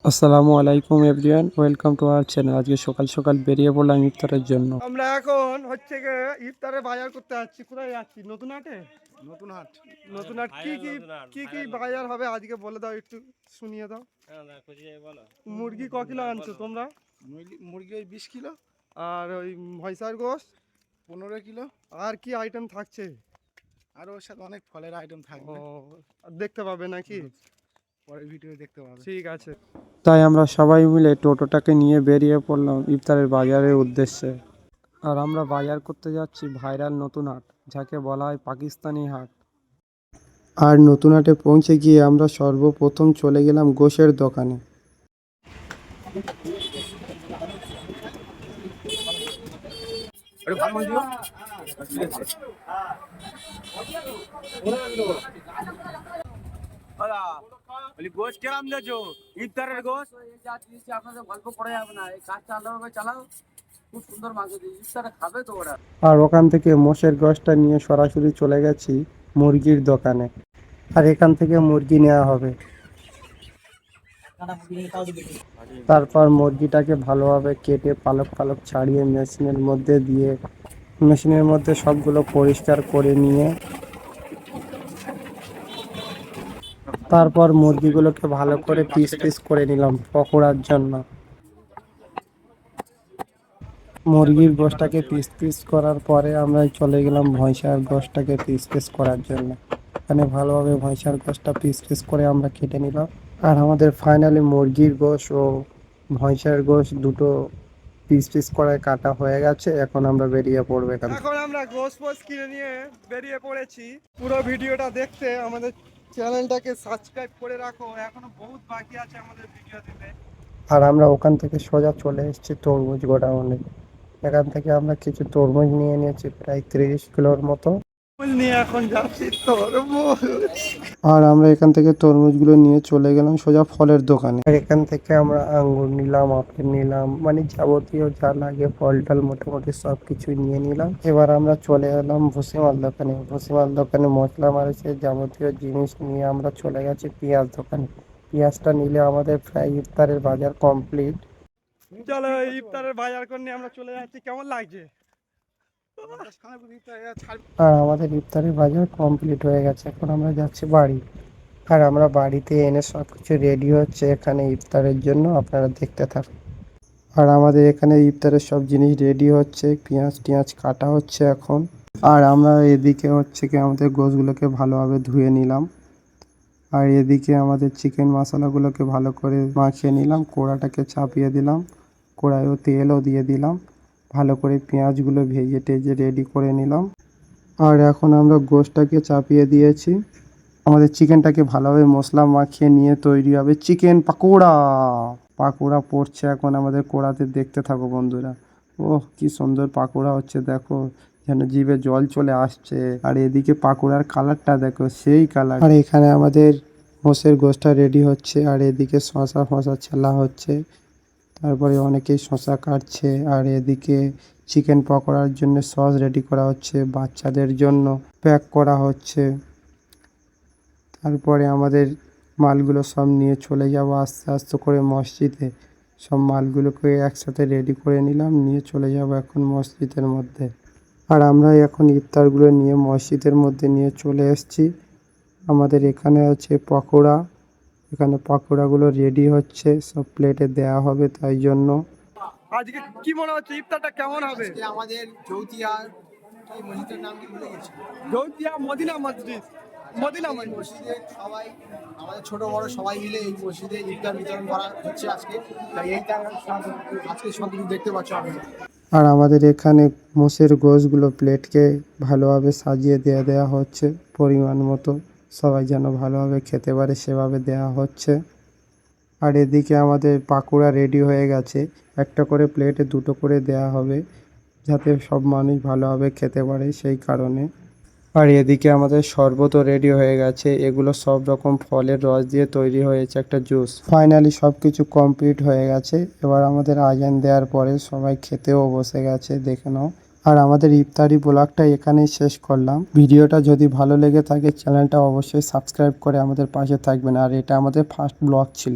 আসসালামু আলাইকুম everyone, welcome to our channel. আজকে সকাল সকাল বেরিয়ে পড়লাম ইফতারের জন্য। আমরা এখন হচ্ছে গিয়ে ইফতারে বাজার করতে যাচ্ছি। কোথায় যাচ্ছি? নতুন হাটে। নতুন হাট। নতুন হাট কি কি কি কি বাজার হবে আজকে বলে দাও, একটু শুনিয়ে দাও। মুরগি ক কিলো আনছো তোমরা? মুরগি ওই 20 কিলো, আর ওই ভয়সার গোশ 15 কিলো। আর কি আইটেম থাকছে? আর ওর সাথে অনেক ফলের আইটেম থাকবে। আর দেখতে পাবে নাকি? পরের ভিডিও দেখতে পাবে। ঠিক আছে। তাই আমরা সবাই মিলে টোটোটাকে নিয়ে বেরিয়ে পড়লাম ইফতারের বাজারের উদ্দেশ্যে। আর আমরা বাজার করতে যাচ্ছি ভাইরাল নতুন হাট, যাকে বলা হয় পাকিস্তানি হাট। আর নতুন হাটে পৌঁছে গিয়ে আমরা সর্বপ্রথম চলে গেলাম গোশের দোকানে। গোশ কেরাম দিয়েছো? ইফতারের গোশ আপনাদের গল্প করা যাবে না, এই কাজ চালাবে চালাও, খুব সুন্দর মাংস দিয়ে ইফতারে খাবে তো ওরা। আর ওখান থেকে মোষের গোশটা নিয়ে সরাসরি চলে গেছি মুরগির দোকানে। আর এখান থেকে মুরগি নেওয়া হবে। তারপর মুরগিটাকে ভালোভাবে কেটে পালক পালক ছাড়িয়ে মেশিনের মধ্যে সবগুলো পরিষ্কার করে নিয়ে তারপর মুরগিগুলোকে ভালো করে পিস পিস করে নিলাম পকোড়ার জন্য। মুরগির গোশটাকে পিস পিস করার পরে আমরা চলে গেলাম ভৈঁসার গোশটাকে পিস পিস করার জন্য। এখানে ভালোভাবে ভৈঁসার গোশটা পিস পিস করে আমরা কেটে নিলাম। আর আমাদের ফাইনালি মুরগির গোশ ও ভৈঁসার গোশ দুটো পিস পিস করে কাটা হয়ে গেছে। এখন আমরা বেরিয়ে পড়বো এখান থেকে। এখন আমরা গোশ ফোশ কিনে নিয়ে বেরিয়ে পড়েছি। পুরো ভিডিওটা দেখতে আমাদের চ্যানেলটাকে সাবস্ক্রাইব করে রাখো, এখনো বহুত বাকি আছে আমাদের ভিডিও দিতে। আর আমরা ওখান থেকে সোজা চলে এসেছি তরমুজ গোডাউনে। এখান থেকে আমরা কিছু তরমুজ নিয়ে নিয়েছি, প্রায় 30 কিলোর মতো। নিয়ে এখন যাচ্ছি তরমুজ। আর আমরা এখান থেকে তরমুজগুলো নিয়ে চলে গেলাম সোজা ফলের দোকানে। আর এখান থেকে আমরা আঙ্গুর নিলাম, আপেল নিলাম, মানে যাবতীয় যা লাগে ফল টল মোটামুটি সব কিছু নিয়ে নিলাম। এবার আমরা চলে এলাম ভুসিমাল দোকানে। ভুসিমাল দোকানে মশলা মারিচের যাবতীয় জিনিস নিয়ে আমরা চলে গেছি পেঁয়াজ দোকানে। পেঁয়াজটা নিলে আমাদের প্রায় ইফতারের বাজার কমপ্লিট। চলো ইফতারের বাজার করে নিয়ে আমরা চলে যাচ্ছি। কেমন লাগছে? আর আমাদের ইফতারের বাজার কমপ্লিট হয়ে গেছে। এখন আমরা যাচ্ছি বাড়ি। আর আমরা বাড়িতে এনে সব কিছু রেডি হচ্ছে এখানে ইফতারের জন্য, আপনারা দেখতে থাকুন। আর আমাদের এখানে ইফতারের সব জিনিস রেডি হচ্ছে, পেঁয়াজ টিয়াজ কাটা হচ্ছে এখন। আর আমরা এদিকে হচ্ছে কি আমাদের গোশগুলোকে ভালোভাবে ধুয়ে নিলাম। আর এদিকে আমাদের চিকেন মশলাগুলোকে ভালো করে মাখিয়ে নিলাম, কড়াটাকে চাপিয়ে দিলাম, কড়াইও তেলও দিয়ে দিলাম, ভালো করে পেঁয়াজগুলো ভেজে টেজে রেডি করে নিলাম। আর এখন আমরা গোশটাকে চাপিয়ে দিয়েছি। আমাদের চিকেনটাকে ভালোভাবে মশলা মাখিয়ে নিয়ে তৈরি হবে চিকেন পাকোড়া। পাকোড়া পড়ছে এখন আমাদের কড়াতে, দেখতে থাকো বন্ধুরা। ওহ কি সুন্দর পাকোড়া হচ্ছে, দেখো যেন জিভে জল চলে আসছে। আর এদিকে পাকোড়ার কালারটা দেখো, সেই কালার। আর এখানে আমাদের মোষের গোশটা রেডি হচ্ছে। আর এদিকে শশা ফশা ছেলা হচ্ছে, তারপরে অনেকেই শশা কাটছে। আর এদিকে চিকেন পকোড়ার জন্য সস রেডি করা হচ্ছে, বাচ্চাদের জন্য প্যাক করা হচ্ছে। তারপরে আমাদের মালগুলো সব নিয়ে চলে যাব আস্তে আস্তে করে মসজিদে। সব মালগুলোকে একসাথে রেডি করে নিলাম, নিয়ে চলে যাব এখন মসজিদের মধ্যে। আর আমরা এখন ইফতারগুলো নিয়ে মসজিদের মধ্যে নিয়ে চলে এসেছি। আমাদের এখানে আছে পকোড়া, এখানে পকোড়াগুলো রেডি হচ্ছে, সব প্লেটে দেওয়া হবে। তাই জন্য আজকে কি মনে হচ্ছে ইফতারটা কেমন হবে? আমাদের জৌতিয়া কি মসজিদের নাম কি ভুলে গেছি। জৌতিয়া মদিনা মসজিদ। মদিনা মসজিদ। মসজিদে সবাই আমাদের ছোট বড় সবাই মিলে এই মসজিদে ইফতার বিতরণ করা হচ্ছে আজকে। তাই এইটা আজকে সব কিছু দেখতে পাচ্ছ আপনারা। আর আমাদের এখানে মোষের গোশগুলো প্লেটকে ভালোভাবে সাজিয়ে দেওয়া হচ্ছে পরিমাণ মতো, সবাই যেন ভালোভাবে খেতে পারে সেভাবে দেওয়া হচ্ছে। আর এদিকে আমাদের পাকোড়া রেডি হয়ে গেছে, একটা করে প্লেটে দুটো করে দেওয়া হবে যাতে সব মানুষ ভালোভাবে খেতে পারে সেই কারণে। আর এদিকে আমাদের শরবতও রেডি হয়ে গেছে, এগুলো সব রকম ফলের রস দিয়ে তৈরি হয়েছে একটা জুস। ফাইনালি সব কিছু কমপ্লিট হয়ে গেছে। এবার আমাদের আজান দেওয়ার পরে সবাই খেতেও বসে গেছে, দেখে নাও। আর আমাদের ইফতারি ব্লগটা এখানেই শেষ করলাম। ভিডিওটা যদি ভালো লেগে থাকে চ্যানেলটা অবশ্যই সাবস্ক্রাইব করে আমাদের পাশে থাকবেন। আর এটা আমাদের ফার্স্ট ব্লগ ছিল।